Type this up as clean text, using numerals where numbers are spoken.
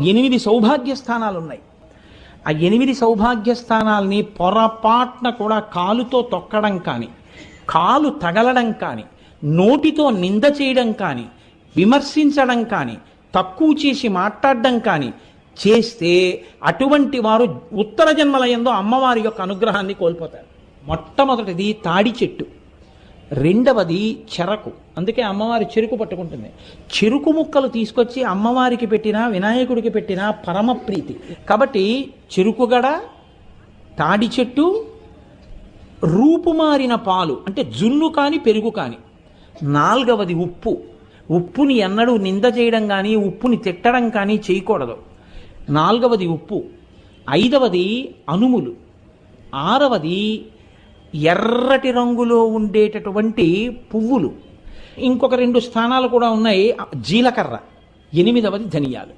8 సౌభాగ్య స్థానాలు ఉన్నాయి. ఆ 8 సౌభాగ్య స్థానాల్ని పొరపాటున కూడా కాలుతో తొక్కడం కానీ, కాలు తగలడం కానీ, నోటితో నింద చేయడం కానీ, విమర్శించడం కానీ, తక్కువ చేసి మాట్లాడడం కానీ చేస్తే అటువంటి వారు ఉత్తర జన్మల యందు అమ్మవారి యొక్క అనుగ్రహాన్ని కోల్పోతారు. మొట్టమొదటిది తాడి చెట్టు, రెండవది చెరకు. అందుకే అమ్మవారి చెరుకు పట్టుకుంటుంది. చెరుకు ముక్కలు తీసుకొచ్చి అమ్మవారికి పెట్టినా వినాయకుడికి పెట్టినా పరమ ప్రీతి. కాబట్టి చెరుకుగడ, తాడి చెట్టు, రూపుమారిన పాలు అంటే జున్ను కానీ పెరుగు కానీ. 4వది ఉప్పు. ఉప్పుని ఎన్నడూ నింద చేయడం కానీ ఉప్పుని తిట్టడం కానీ చేయకూడదు. 4వది ఉప్పు. 5వది అనుములు. 6వది ఎర్రటి రంగులో ఉండేటటువంటి పువ్వులు. ఇంకొక 2 స్థానాలు కూడా ఉన్నాయి. జీలకర్ర. 8వది ధనియాలు.